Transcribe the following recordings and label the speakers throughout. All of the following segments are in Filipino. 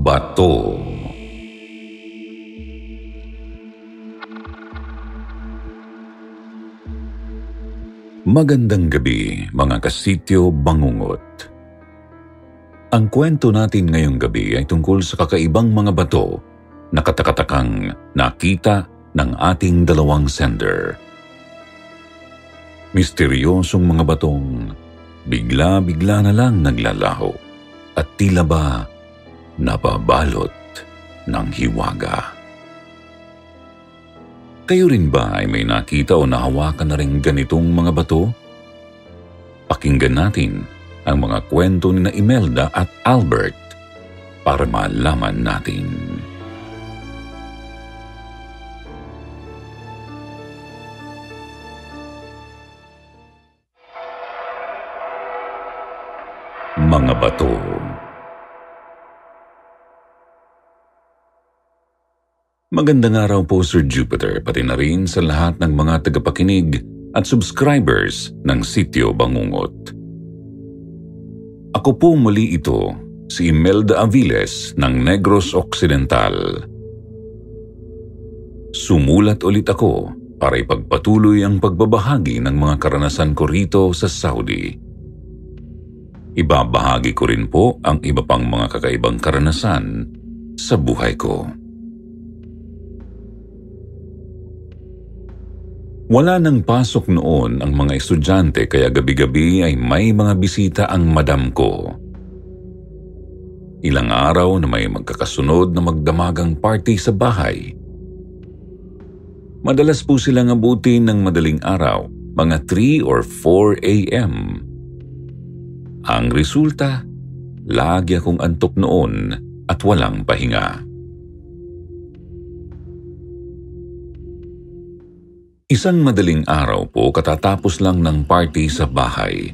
Speaker 1: Bato. Magandang gabi, mga kasityo bangungot. Ang kwento natin ngayong gabi ay tungkol sa kakaibang mga bato na katakatakang nakita ng ating dalawang sender. Misteryosong mga batong bigla-bigla na lang naglalaho at tila ba nababalot ng hiwaga. Kayo rin ba ay may nakita o nahawakan na rin ganitong mga bato? Pakinggan natin ang mga kwento ni Imelda at Albert para malaman natin. Mga bato. Magandang araw po, Sir Jupiter, pati na rin sa lahat ng mga tagapakinig at subscribers ng Sityo Bangungot. Ako po muli ito, si Imelda Aviles ng Negros Occidental. Sumulat ulit ako para ipagpatuloy ang pagbabahagi ng mga karanasan ko rito sa Saudi. Ibabahagi ko rin po ang iba pang mga kakaibang karanasan sa buhay ko. Wala nang pasok noon ang mga estudyante kaya gabi-gabi ay may mga bisita ang madam ko. Ilang araw na may magkakasunod na magdamagang party sa bahay. Madalas po silang abutin ng madaling araw, mga 3 or 4 a.m. Ang resulta, lagi akong antok noon at walang pahinga. Isang madaling araw po katatapos lang ng party sa bahay.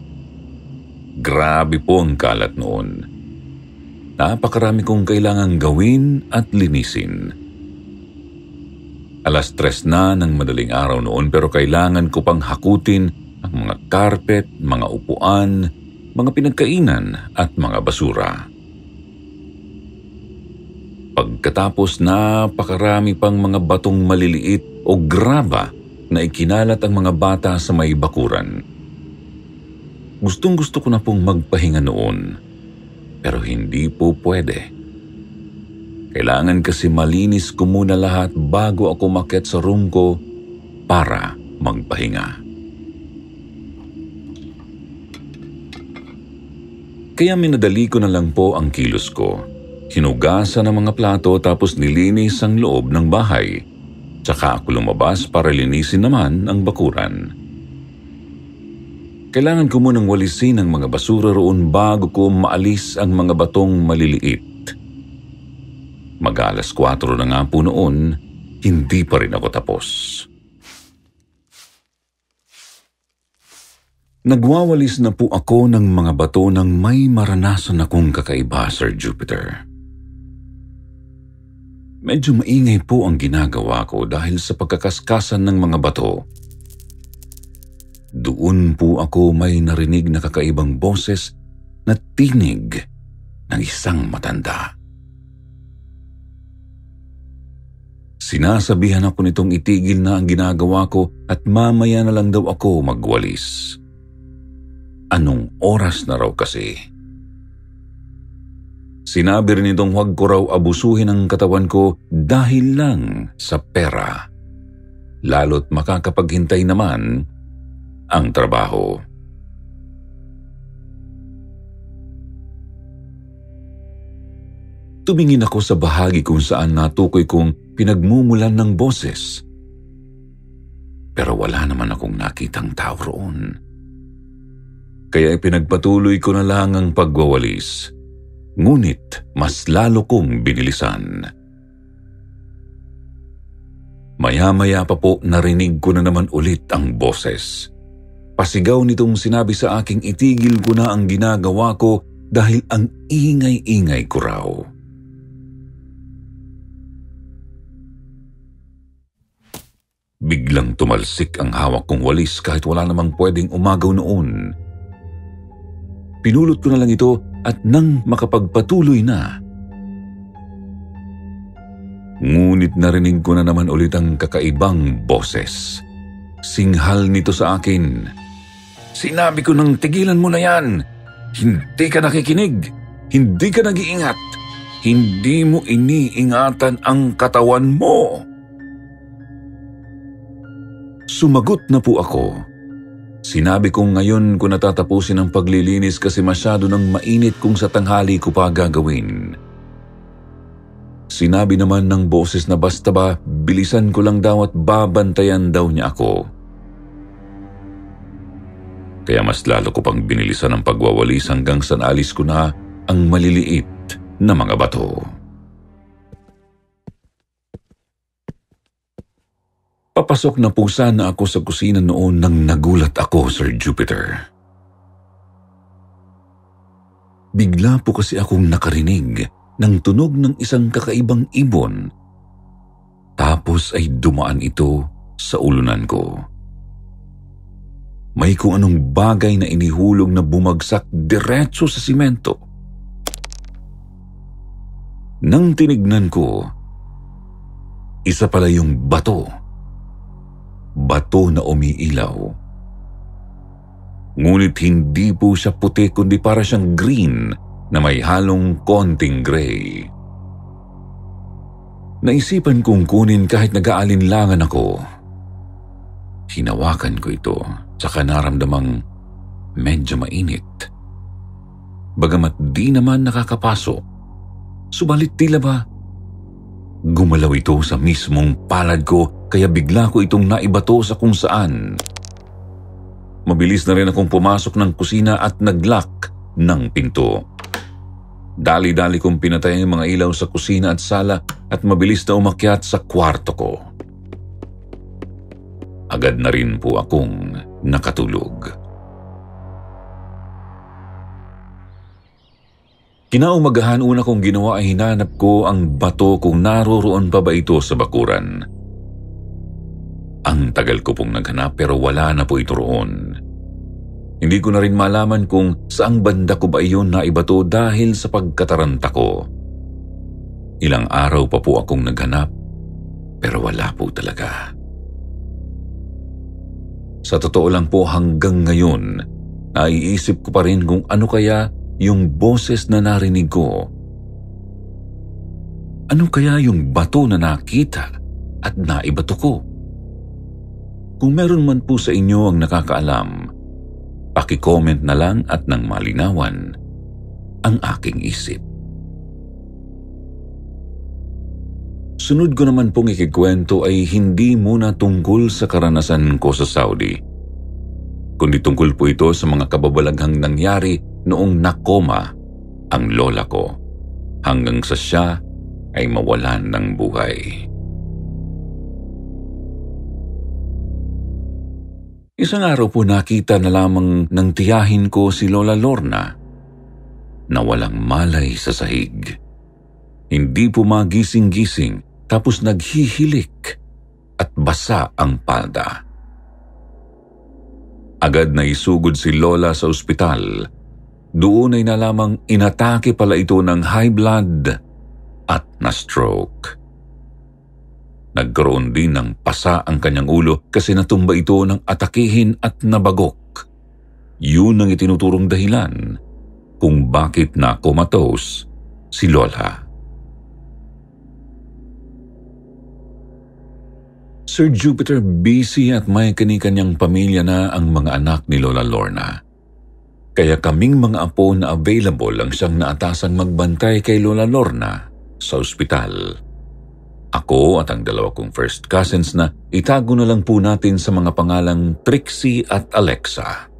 Speaker 1: Grabe po ang kalat noon. Napakarami kong kailangang gawin at linisin. 3:00 na ng madaling araw noon pero kailangan ko pang hakutin ang mga carpet, mga upuan, mga pinagkainan at mga basura. Pagkatapos napakarami pang mga batong maliliit o graba na ikinalat ang mga bata sa may bakuran. Gustong-gusto ko na pong magpahinga noon, pero hindi po pwede. Kailangan kasi malinis ko muna lahat bago ako umakyat sa room ko para magpahinga. Kaya minadali ko na lang po ang kilos ko. Hinugasan ang mga plato tapos nilinis ang loob ng bahay. Tsaka ako lumabas para linisin naman ang bakuran. Kailangan ko munang walisin ang mga basura roon bago ko maalis ang mga batong maliliit. Mag-alas 4 na nga po noon, hindi pa rin ako tapos. Nagwawalis na po ako ng mga bato nang may maranasan akong kakaiba, Sir Jupiter. Medyo maingay po ang ginagawa ko dahil sa pagkakaskasan ng mga bato. Doon po ako may narinig na kakaibang boses na tinig ng isang matanda. Sinasabihan ako nitong itigil na ang ginagawa ko at mamaya na lang daw ako magwalis. Anong oras na raw kasi? Sinabi rin itong huwag ko raw abusuhin ang katawan ko dahil lang sa pera. Lalo't makakapaghintay naman ang trabaho. Tumingin ako sa bahagi kung saan natukoy kong pinagmumulan ng boses. Pero wala naman akong nakitang tao roon. Kaya ipinagpatuloy ko na lang ang pagwawalis. Ngunit mas lalo kong binilisan. Maya-maya pa po narinig ko na naman ulit ang boses. Pasigaw nitong sinabi sa aking itigil ko na ang ginagawa ko dahil ang ingay-ingay ko raw. Biglang tumalsik ang hawak kong walis kahit wala namang pwedeng umagaw noon. Pinulot ko na lang ito at nang makapagpatuloy na, Ngunit narinig ko na naman ulit ang kakaibang boses. Singhal nito sa akin. Sinabi ko nang tigilan mo na yan. Hindi ka nakikinig. Hindi ka nag-iingat. Hindi mo iniingatan ang katawan mo. Sumagot na po ako. Sinabi kong ngayon ko natatapusin ang paglilinis kasi masyado nang mainit kung sa tanghali ko pa gagawin. Sinabi naman ng boses na basta ba, bilisan ko lang daw at babantayan daw niya ako. Kaya mas lalo ko pang binilisan ang pagwawalis hanggang sa naalis ko na ang maliliit na mga bato. Papasok na po sana ako sa kusina noon nang nagulat ako, Sir Jupiter. Bigla po kasi akong nakarinig ng tunog ng isang kakaibang ibon. Tapos ay dumaan ito sa ulunan ko. May kung anong bagay na inihulog na bumagsak diretso sa simento. Nang tinignan ko, isa pala yung bato. Bato na umiilaw. Ngunit hindi po siya puti kundi para siyang green na may halong konting gray. Naisipan kong kunin kahit nag-aalinlangan ako. Hinawakan ko ito, saka naramdamang medyo mainit. Bagamat di naman nakakapaso, subalit tila ba gumalaw ito sa mismong palad ko kaya bigla ko itong naibato sa kung saan. Mabilis na rin akong pumasok ng kusina at nag-lock ng pinto. Dali-dali kong pinatay ang mga ilaw sa kusina at sala at mabilis na umakyat sa kwarto ko. Agad na rin po akong nakatulog. Kinaumagahan una kong ginawa ay hinanap ko ang bato kung naroroon pa ba ito sa bakuran. Ang tagal ko pong naghanap pero wala na po ito roon. Hindi ko na rin malaman kung saang banda ko ba iyon naibato dahil sa pagkataranta ko. Ilang araw pa po akong naghanap pero wala po talaga. Sa totoo lang po hanggang ngayon, naiisip ko pa rin kung ano kaya yung boses na narinig ko. Ano kaya yung bato na nakita at naibato ko? Kung meron man po sa inyo ang nakakaalam, paki-comment na lang at nang malinawan ang aking isip. Sunod ko naman pong ikikwento ay hindi muna tungkol sa karanasan ko sa Saudi, kundi tungkol po ito sa mga kababalaghang nangyari noong nakoma ang lola ko hanggang sa siya ay mawalan ng buhay. Isang araw po nakita na lamang ng tiyahin ko si Lola Lorna na walang malay sa sahig. Hindi po magising-gising tapos naghihilik at basa ang palda. Agad na isugod si Lola sa ospital. Doon ay nalamang inatake pala ito ng high blood at na-stroke. Nagkaroon din ng pasa ang kanyang ulo kasi natumba ito ng atakihin at nabagok. Yun ang itinuturong dahilan kung bakit na comatose si Lola. Sir Jupiter, busy at may kani-kanyang pamilya na ang mga anak ni Lola Lorna. Kaya kaming mga apo na available ang siyang naatasang magbantay kay Lola Lorna sa ospital. Ako at ang dalawa kong first cousins na itago na lang po natin sa mga pangalang Trixie at Alexa.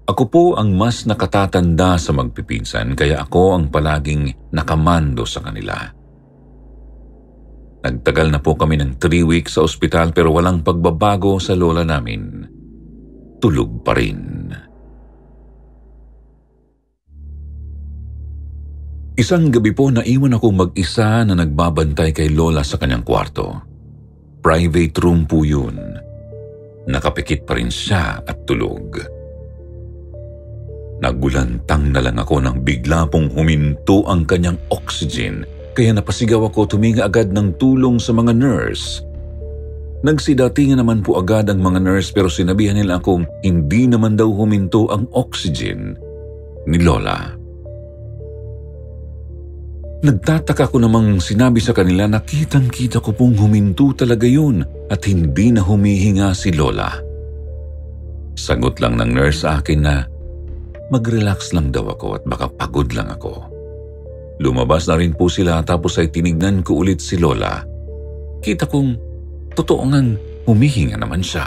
Speaker 1: Ako po ang mas nakatatanda sa magpipinsan kaya ako ang palaging nakamando sa kanila. Nagtagal na po kami ng 3 weeks sa ospital pero walang pagbabago sa lola namin. Tulog pa rin. Isang gabi po naiwan akong mag-isa na nagbabantay kay Lola sa kanyang kwarto. Private room po yun. Nakapikit pa rin siya at tulog. Nagulantang na lang ako nang bigla pong huminto ang kanyang oxygen kaya napasigaw ako, tuminga agad ng tulong sa mga nurse. Nagsidatingan naman po agad ang mga nurse pero sinabihan nila akong hindi naman daw huminto ang oxygen ni Lola. Nagtataka ko namang sinabi sa kanila na kitang-kita ko pong huminto talaga yun at hindi na humihinga si Lola. Sagot lang ng nurse sa akin na mag-relax lang daw ako at baka pagod lang ako. Lumabas na rin po sila tapos ay tinignan ko ulit si Lola. Kita kong totoo ngang humihinga naman siya.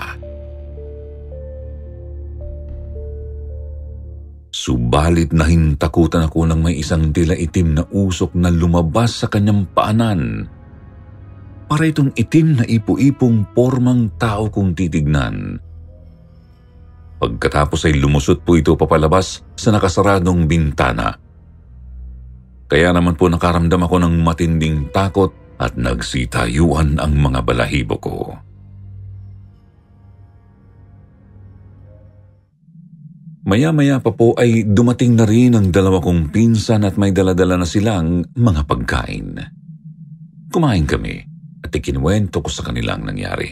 Speaker 1: Subalit nahintakutan ako ng may isang tila itim na usok na lumabas sa kanyang paanan. Para itong itim na ipo-ipong pormang tao kong titignan. Pagkatapos ay lumusot po ito papalabas sa nakasaradong bintana. Kaya naman po nakaramdam ako ng matinding takot at nagsitayuan ang mga balahibo ko. Maya-maya pa po ay dumating na rin ang dalawa kong pinsan at may daladala na silang mga pagkain. Kumain kami at ikinuwento ko sa kanilang nangyari.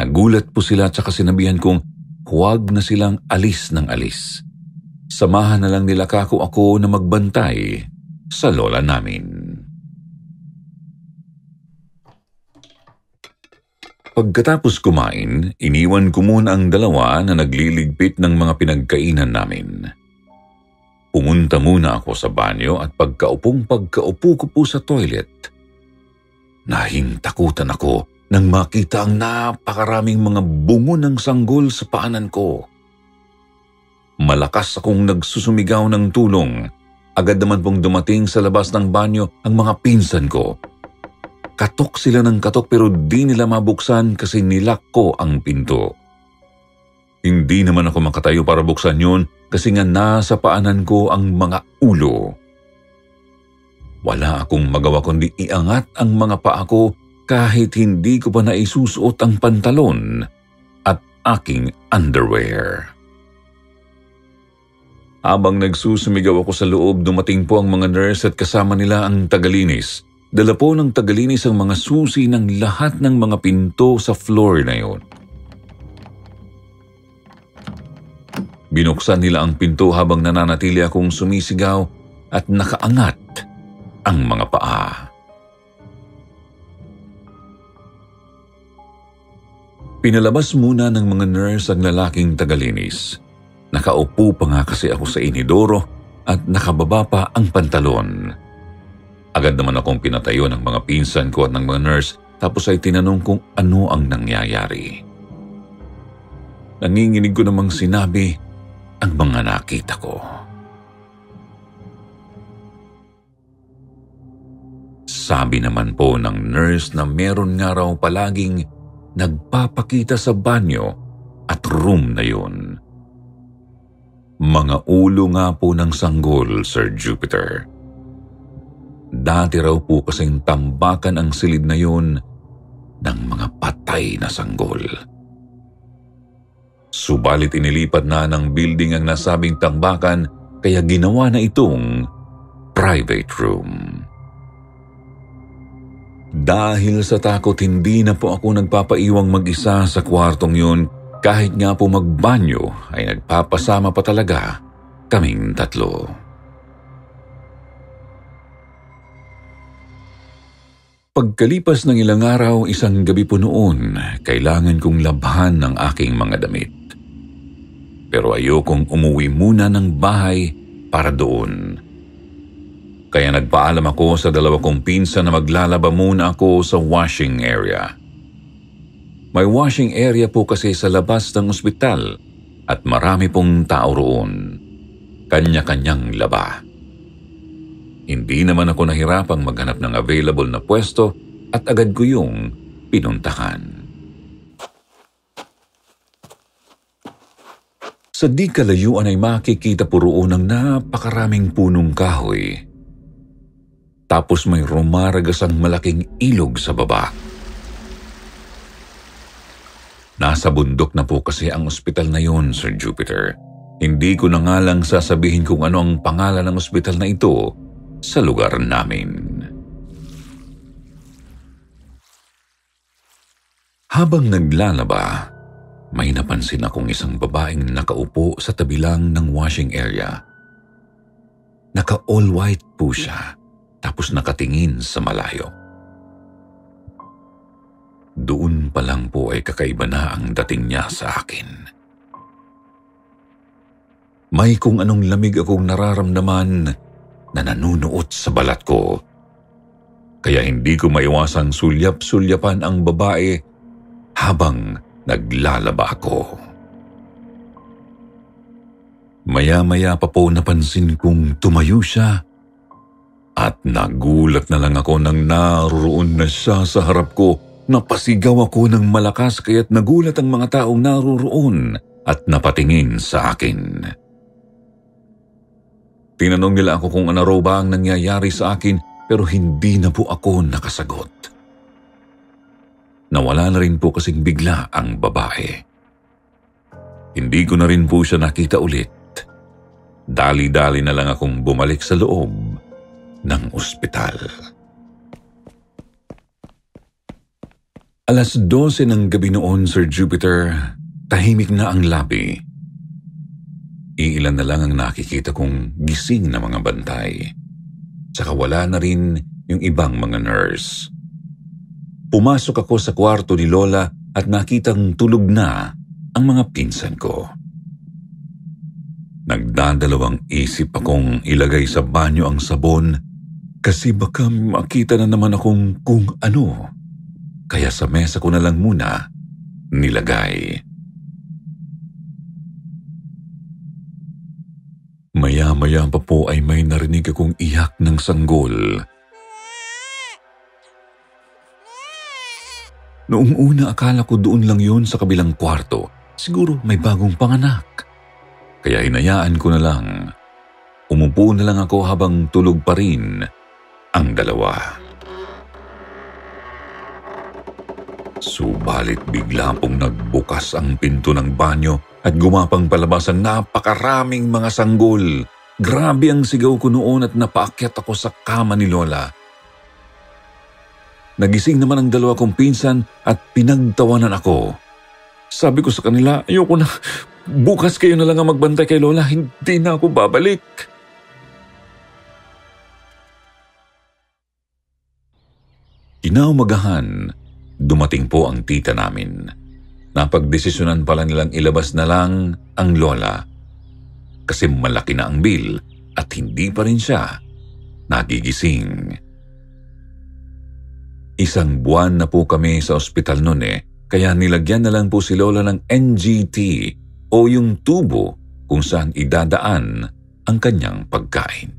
Speaker 1: Nagulat po sila at saka sinabihan kong huwag na silang alis ng alis. Samahan na lang nila kako ako na magbantay sa lola namin. Pagkatapos kumain, iniwan ko muna ang dalawa na nagliligpit ng mga pinagkainan namin. Pumunta muna ako sa banyo at pagkaupo ko po sa toilet, nahintakutan ako nang makita ang napakaraming mga bungo ng sanggol sa paanan ko. Malakas akong nagsusumigaw ng tulong. Agad naman pong dumating sa labas ng banyo ang mga pinsan ko. Katok sila ng katok pero di nila mabuksan kasi nilak ko ang pinto. Hindi naman ako makatayo para buksan yun kasi nga nasa paanan ko ang mga ulo. Wala akong magawa kundi iangat ang mga paa ko kahit hindi ko pa naisusuot ang pantalon at aking underwear. Habang nagsusumigaw ako sa loob, dumating po ang mga nurse at kasama nila ang tagalinis. Dala po ng tagalinis ang mga susi ng lahat ng mga pinto sa floor na yun. Binuksan nila ang pinto habang nananatili akong sumisigaw at nakaangat ang mga paa. Pinalabas muna ng mga nurse ang lalaking tagalinis. Nakaupo pa nga kasi ako sa inidoro at nakababa pa ang pantalon. Agad naman akong pinatayo ng mga pinsan ko at ng mga nurse tapos ay tinanong kung ano ang nangyayari. Nanginginig ko namang sinabi ang mga nakita ko. Sabi naman po ng nurse na meron nga raw palaging nagpapakita sa banyo at room na yun. Mga ulo nga po ng sanggol, Sir Jupiter. Dati raw po kasing tambakan ang silid na yun ng mga patay na sanggol. Subalit inilipat na ng building ang nasabing tambakan kaya ginawa na itong private room. Dahil sa takot hindi na po ako nagpapaiwang mag-isa sa kwartong yun kahit nga po magbanyo ay nagpapasama pa talaga kaming tatlo. Pagkalipas ng ilang araw, isang gabi po noon, kailangan kong labhan ng aking mga damit. Pero ayokong umuwi muna ng bahay para doon. Kaya nagpaalam ako sa dalawa kong pinsan na maglalaba muna ako sa washing area. May washing area po kasi sa labas ng ospital at marami pong tao roon. Kanya-kanyang laba. Hindi naman ako nahirapang maghanap ng available na pwesto at agad ko yung pinuntahan. Sa di kalayuan ay makikita po roon ang napakaraming punong kahoy. Tapos may rumaragasang malaking ilog sa baba. Nasa bundok na po kasi ang ospital na yun, Sir Jupiter. Hindi ko na nga lang sasabihin kung ano ang pangalan ng ospital na ito sa lugar namin. Habang naglalaba, may napansin akong isang babaeng nakaupo sa tabi lang ng washing area. Naka-all white po siya, tapos nakatingin sa malayo. Doon pa lang po ay kakaiba na ang dating niya sa akin. May kung anong lamig akong nararamdaman na nanunuot sa balat ko. Kaya hindi ko maiwasang sulyap-sulyapan ang babae habang naglalaba ako. Maya-maya pa po napansin kong tumayo siya at nagulat na lang ako nang naroon na siya sa harap ko. Napasigaw ako ng malakas kaya't nagulat ang mga taong naroon at napatingin sa akin. Tinanong nila ako kung ano raw ba ang nangyayari sa akin pero hindi na po ako nakasagot. Nawala na rin po kasing bigla ang babae. Hindi ko na rin po siya nakita ulit. Dali-dali na lang akong bumalik sa loob ng ospital. 12:00 ng gabi noon, Sir Jupiter, tahimik na ang lobby. Iilan na lang ang nakikita kong gising na mga bantay. Saka wala na rin yung ibang mga nurse. Pumasok ako sa kwarto ni Lola at nakitang tulog na ang mga pinsan ko. Nagdadalawang isip akong ilagay sa banyo ang sabon kasi baka makita na naman akong kung ano. Kaya sa mesa ko na lang muna nilagay. Maya-maya pa po ay may narinig akong iyak ng sanggol. Noong una akala ko doon lang yun sa kabilang kwarto. Siguro may bagong panganak. Kaya hinayaan ko na lang. Umupo na lang ako habang tulog pa rin ang dalawa. Subalit bigla pong nagbukas ang pinto ng banyo at gumapang palabas ang napakaraming mga sanggol. Grabe ang sigaw ko noon at napaakyat ako sa kama ni Lola. Nagising naman ang dalawa kong pinsan at pinagtawanan ako. Sabi ko sa kanila, ayoko na. Bukas kayo na lang ang magbantay kay Lola. Hindi na ako babalik. Kinaumagahan, dumating po ang tita namin. Napagdesisyonan pala nilang ilabas na lang ang Lola. Kasi malaki na ang bill at hindi pa rin siya nagigising. 1 buwan na po kami sa ospital noon kaya nilagyan na lang po si Lola ng NGT o yung tubo kung saan idadaan ang kanyang pagkain.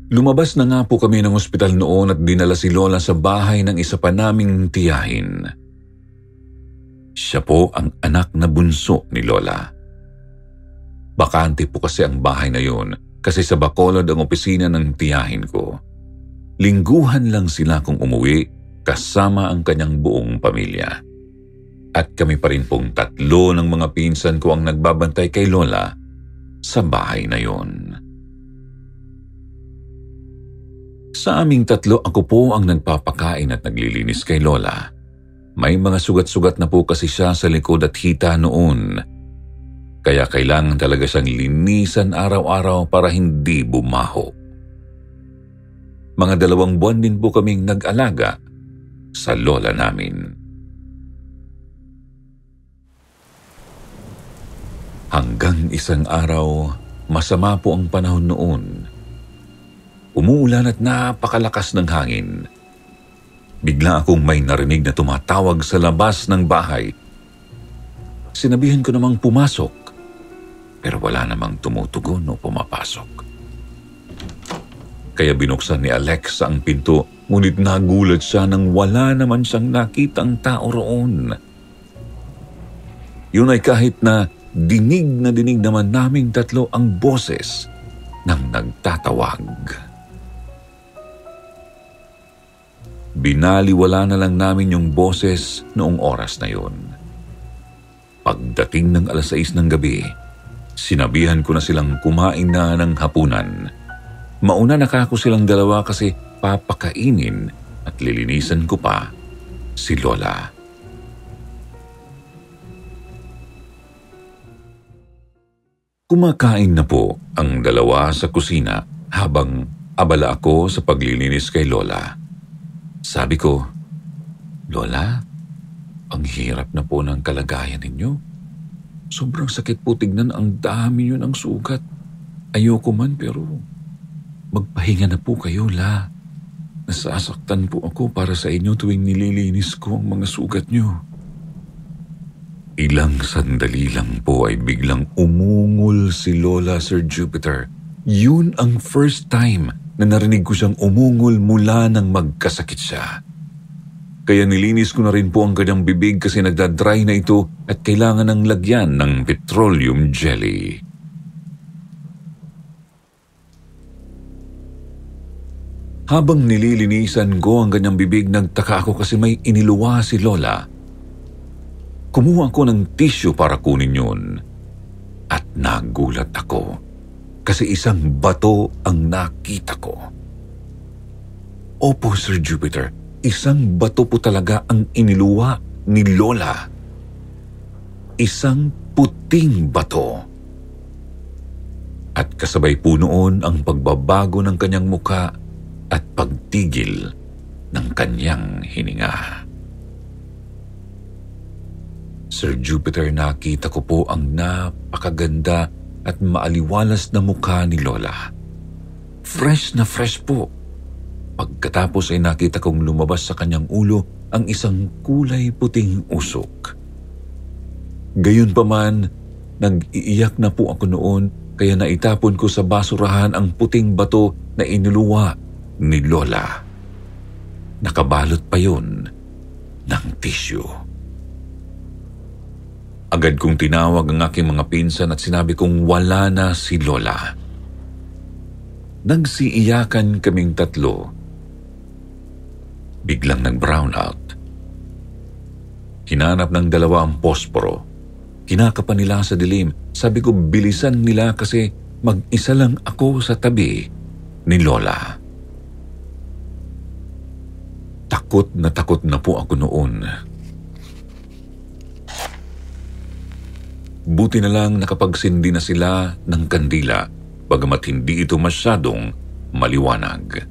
Speaker 1: Lumabas na nga po kami ng ospital noon at dinala si Lola sa bahay ng isa pa naming tiyahin. Siya po ang anak na bunso ni Lola. Bakante po kasi ang bahay na yun kasi sa Bacolod ang opisina ng tiyahin ko. Lingguhan lang sila kung umuwi kasama ang kanyang buong pamilya. At kami pa rin pong 3 ng mga pinsan ko ang nagbabantay kay Lola sa bahay na yun. Sa aming 3, ako po ang nagpapakain at naglilinis kay Lola. May mga sugat-sugat na po kasi siya sa likod at hita noon. Kaya kailangan talaga siyang linisan araw-araw para hindi bumaho. Mga 2 buwan din po kaming nag-alaga sa Lola namin. Hanggang isang araw, masama po ang panahon noon. Umuulan at napakalakas ng hangin. Bigla akong may narinig na tumatawag sa labas ng bahay. Sinabihan ko namang pumasok, pero wala namang tumutugon o pumapasok. Kaya binuksan ni Alex ang pinto, ngunit nagulat siya nang wala naman siyang nakitang tao roon. Yun ay kahit na dinig naman naming 3 ang boses ng nagtatawag. Binaliwala na lang namin yung boses noong oras na yun. Pagdating ng 6:00 ng gabi, sinabihan ko na silang kumain na ng hapunan. Mauna na kako silang dalawa kasi papakainin at lilinisan ko pa si Lola. Kumakain na po ang dalawa sa kusina habang abala ako sa paglilinis kay Lola. Sabi ko, "Lola, ang hirap na po ng kalagayan ninyo. Sobrang sakit po tignan, ang dami nyo ng sugat. Ayoko man pero magpahinga na po kayo, La. Nasasaktan po ako para sa inyo tuwing nililinis ko ang mga sugat nyo." Ilang sandali lang po ay biglang umungol si Lola, Sir Jupiter. Yun ang first time na narinig ko siyang umungol mula nang magkasakit siya. Kaya nilinis ko na rin po ang kanyang bibig kasi nagdadry na ito at kailangan ng lagyan ng petroleum jelly. Habang nililinisan ko ang kanyang bibig, nagtaka ako kasi may iniluwa si Lola. Kumuha ako ng tissue para kunin yun. At nagulat ako kasi isang bato ang nakita ko. Opo, Sir Jupiter, isang bato po talaga ang iniluwa ni Lola. Isang puting bato. At kasabay po noon ang pagbabago ng kanyang muka at pagtigil ng kanyang hininga. Sir Jupiter, nakita ko po ang napakaganda at maaliwalas na mukha ni Lola. Fresh na fresh po. Pagkatapos ay nakita kong lumabas sa kanyang ulo ang isang kulay puting usok. Gayunpaman, nag-iiyak na po ako noon kaya naitapon ko sa basurahan ang puting bato na iniluwa ni Lola. Nakabalot pa yun ng tissue. Agad kong tinawag ang aking mga pinsan at sinabi kong wala na si Lola. Nagsiiyakan kaming tatlo. Biglang nag-brown out. Hinanap ng dalawa ang posporo. Kinakapan nila sa dilim. Sabi ko bilisan nila kasi mag-isa lang ako sa tabi ni Lola. Takot na po ako noon. Buti na lang nakapagsindi na sila ng kandila, bagamat hindi ito masyadong maliwanag.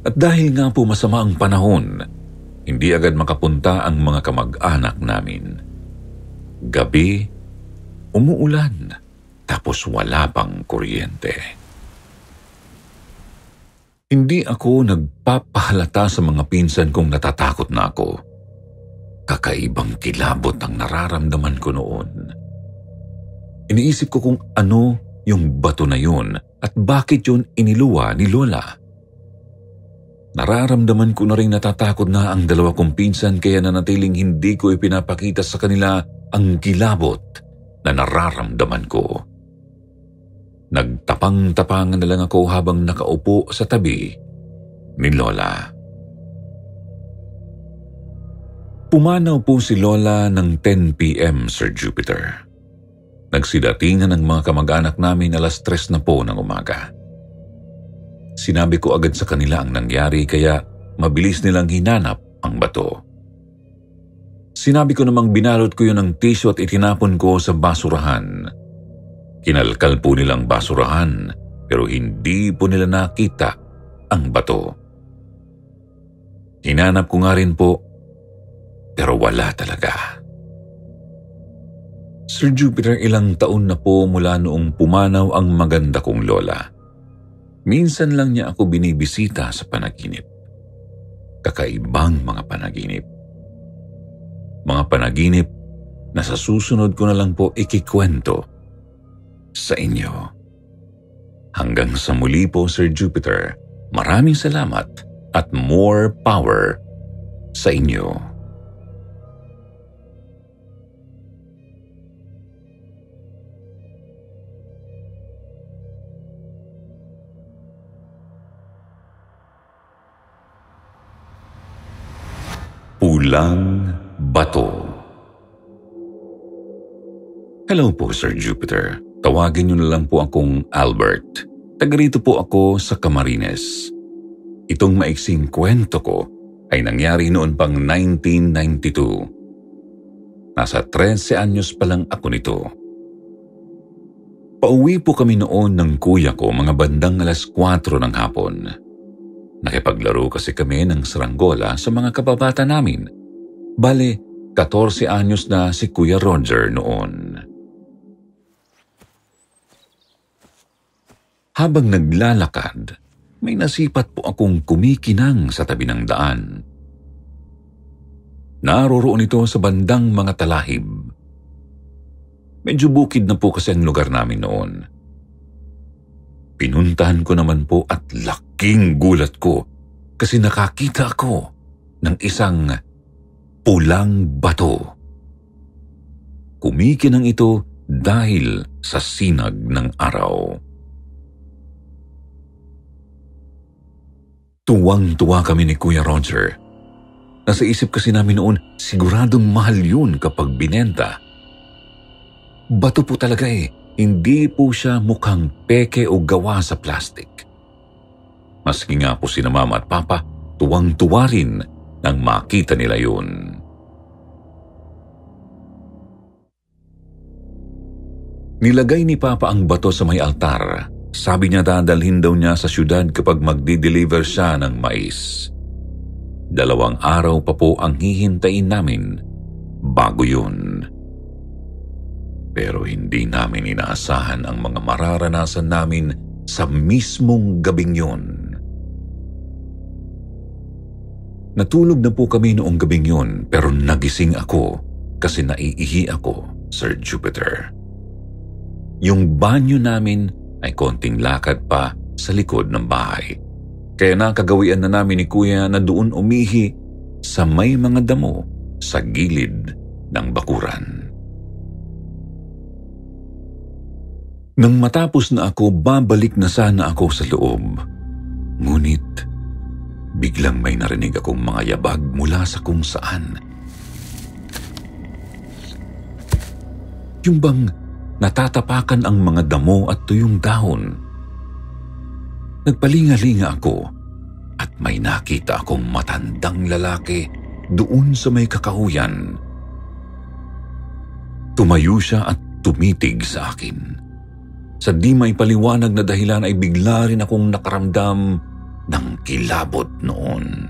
Speaker 1: At dahil nga po masama ang panahon, hindi agad makapunta ang mga kamag-anak namin. Gabi, umuulan, tapos wala pang kuryente. Hindi ako nagpapahalata sa mga pinsan kong natatakot na ako. Kakaibang kilabot ang nararamdaman ko noon. Iniisip ko kung ano yung bato na yun at bakit yun iniluwa ni Lola. Nararamdaman ko na rin natatakot na ang dalawa kong pinsan kaya nanatiling hindi ko ipinapakita sa kanila ang kilabot na nararamdaman ko. Nagtapang-tapangan na lang ako habang nakaupo sa tabi ni Lola. Pumanaw po si Lola ng 10 p.m., Sir Jupiter. Nagsidatingan ng mga kamag-anak namin 3:00 na po ng umaga. Sinabi ko agad sa kanila ang nangyari kaya mabilis nilang hinanap ang bato. Sinabi ko namang binalot ko yun ng tissue at itinapon ko sa basurahan. Kinalkal po nilang basurahan pero hindi po nila nakita ang bato. Hinanap ko nga rin po pero wala talaga. Sir Jupiter, ilang taon na po mula noong pumanaw ang maganda kong Lola. Minsan lang niya ako binibisita sa panaginip. Kakaibang mga panaginip. Mga panaginip na sa susunod ko na lang po ikikwento sa inyo. Hanggang sa muli po, Sir Jupiter, maraming salamat at more power sa inyo. Pulang Bato. Hello po, Sir Jupiter. Tawagin niyo na lang po akong Albert. Taga rito po ako sa Camarines. Itong maiksing kwento ko ay nangyari noon pang 1992. Nasa 13 anyos pa lang ako nito. Pauwi po kami noon ng kuya ko mga bandang 4:00 ng hapon. Nakipaglaro kasi kami ng saranggola sa mga kababata namin. Bale, 14 anyos na si Kuya Roger noon. Habang naglalakad, may nasipat po akong kumikinang sa tabi ng daan. Naroroon ito sa bandang mga talahib. Medyo bukid na po kasi ang lugar namin noon. Pinuntahan ko naman po at laking gulat ko kasi nakakita ako ng isang pulang bato. Kumikinang ito dahil sa sinag ng araw. Tuwang-tuwa kami ni Kuya Roger. Nasa isip kasi namin noon, siguradong mahal yun kapag binenta. Bato po talaga hindi po siya mukhang peke o gawa sa plastic. Maski nga po sina Mama at Papa, tuwang-tuwa rin nang makita nila yun. Nilagay ni Papa ang bato sa may altar. Sabi niya dadalhin daw niya sa syudad kapag magdi-deliver siya ng mais. 2 araw pa po ang hihintayin namin bago yun. Pero hindi namin inaasahan ang mga mararanasan namin sa mismong gabing yun. Natulog na po kami noong gabing yun pero nagising ako kasi naiihi ako, Sir Jupiter. Yung banyo namin ay konting lakad pa sa likod ng bahay. Kaya nakagawian na namin ni Kuya na doon umihi sa may mga damo sa gilid ng bakuran. Nang matapos na ako, babalik na sana ako sa loob. Ngunit, biglang may narinig akong mga yabag mula sa kung saan. Yung bang natatapakan ang mga damo at tuyong dahon. Nagpalinga-linga ako at may nakita akong matandang lalaki doon sa may kakahuyan. Tumayo siya at tumitig sa akin. Sa di may paliwanag na dahilan ay bigla rin akong nakaramdam ng kilabot noon.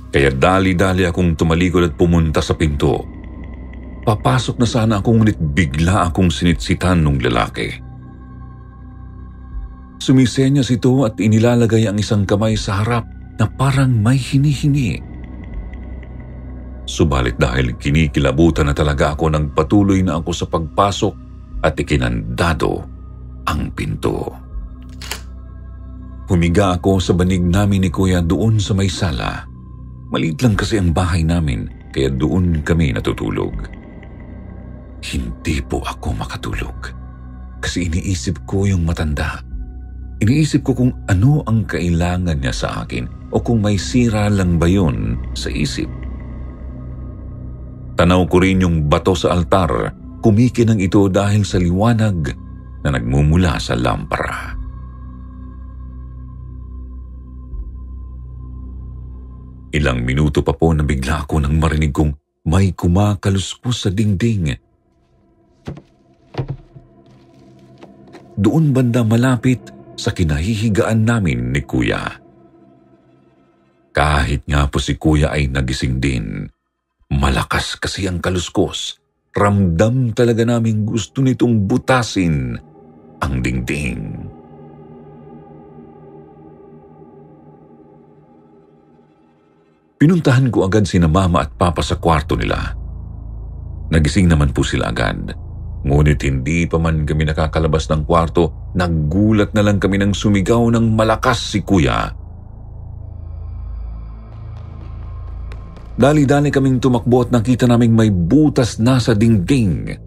Speaker 1: Kaya dali-dali akong tumalikod at pumunta sa pinto. Papasok na sana ako ngunit bigla akong sinitsitan ng lalaki. Sumisenyas ito at inilalagay ang isang kamay sa harap na parang may hinihingi. Subalit dahil kinikilabutan na talaga ako, nagpatuloy na ako sa pagpasok at ikinandado ang pinto. Humiga ako sa banig namin ni Kuya doon sa may sala. Maliit lang kasi ang bahay namin, kaya doon kami natutulog. Hindi po ako makatulog kasi iniisip ko yung matanda. Iniisip ko kung ano ang kailangan niya sa akin o kung may sira lang ba yun sa isip. Tanaw ko rin yung bato sa altar. Kumikinang ito dahil sa liwanag na nagmumula sa lampara. Ilang minuto pa po na bigla ako nang marinig kong may kumakaluskos sa dingding. Doon banda malapit sa kinahihigaan namin ni Kuya. Kahit nga po si Kuya ay nagising din, malakas kasi ang kaluskos. Ramdam talaga namin gusto nitong butasin ang dingding. Pinuntahan ko agad sina Mama at Papa sa kwarto nila. Nagising naman po sila agad. Ngunit hindi pa man kami nakakalabas ng kwarto, naggulat na lang kami nang sumigaw ng malakas si Kuya. Dali-dali kaming tumakbo at nakita naming may butas na sa dingding.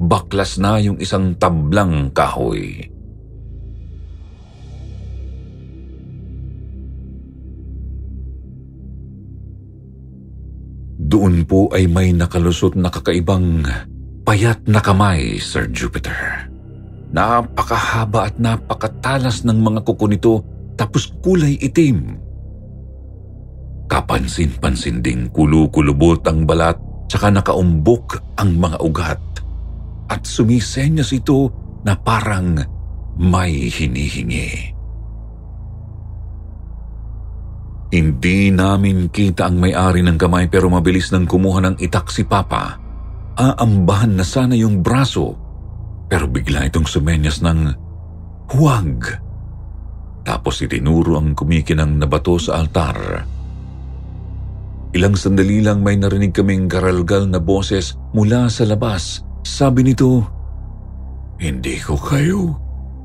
Speaker 1: Baklas na yung isang tablang kahoy. Doon po ay may nakalusot na kakaibang payat na kamay, Sir Jupiter. Napakahaba at napakatalas ng mga kuko nito, tapos kulay itim. Kapansin-pansin ding kulukulubot ang balat, tsaka nakaumbok ang mga ugat. At sumisenyas ito na parang may hinihingi. Hindi namin kita ang may-ari ng kamay, pero mabilis nang kumuha ng itak si Papa. Aambahan na sana yung braso, pero bigla itong sumenyas ng huwag. Tapos itinuro ang kumikinang na bato sa altar. Ilang sandali lang may narinig kaming karalgal na boses mula sa labas. Sabi nito, "Hindi ko kayo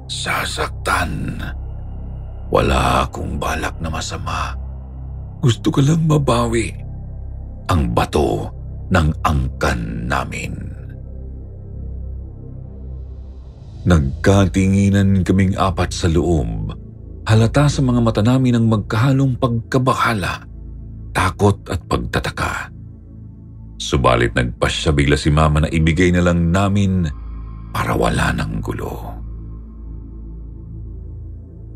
Speaker 1: sasaktan. Wala akong balak na masama. Gusto ko lang mabawi ang bato ng angkan namin." Nagkatinginan kaming apat sa loob. Halata sa mga mata namin ang magkahalong pagkabahala, takot at pagtataka. Subalit nagpasya bigla si Mama na ibigay na lang namin para wala ng gulo.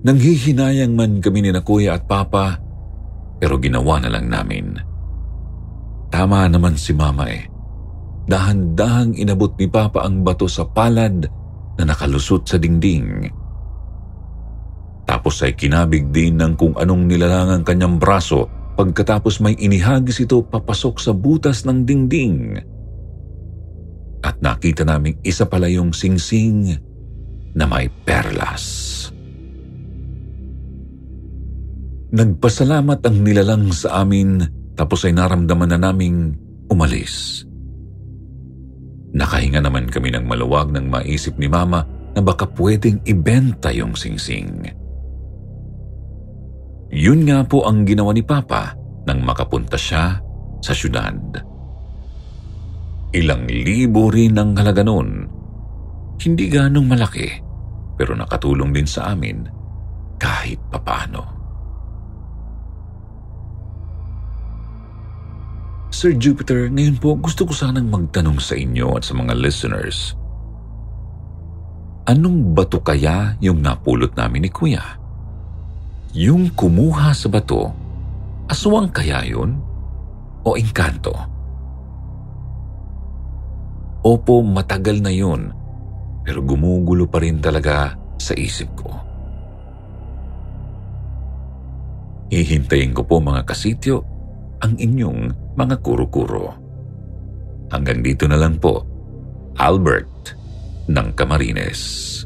Speaker 1: Nanghihinayang man kami ni na Kuya at Papa, pero ginawa na lang namin. Tama naman si Mama eh. Dahan-dahang inabot ni Papa ang bato sa palad na nakalusot sa dingding. Tapos ay kinabig din ng kung anong nilalang ang kanyang braso. Pagkatapos may inihagis ito papasok sa butas ng dingding. At nakita naming isa pala yung singsing na may perlas. Nagpasalamat ang nilalang sa amin, tapos ay naramdaman na naming umalis. Nakahinga naman kami ng maluwag nang maisip ni Mama na baka pwedeng ibenta yung singsing. Yun nga po ang ginawa ni Papa nang makapunta siya sa syudad. Ilang libo rin ang halaga nun. Hindi ganong malaki, pero nakatulong din sa amin kahit papaano. Sir Jupiter, ngayon po gusto ko sanang magtanong sa inyo at sa mga listeners. Anong bato kaya yung napulot namin ni Kuya? Yung kumuha sa bato, aswang kaya yun? O engkanto? Opo, matagal na yun, pero gumugulo pa rin talaga sa isip ko. Hihintayin ko po mga kasityo ang inyong mga kuro-kuro. Hanggang dito na lang po, Albert ng Camarines.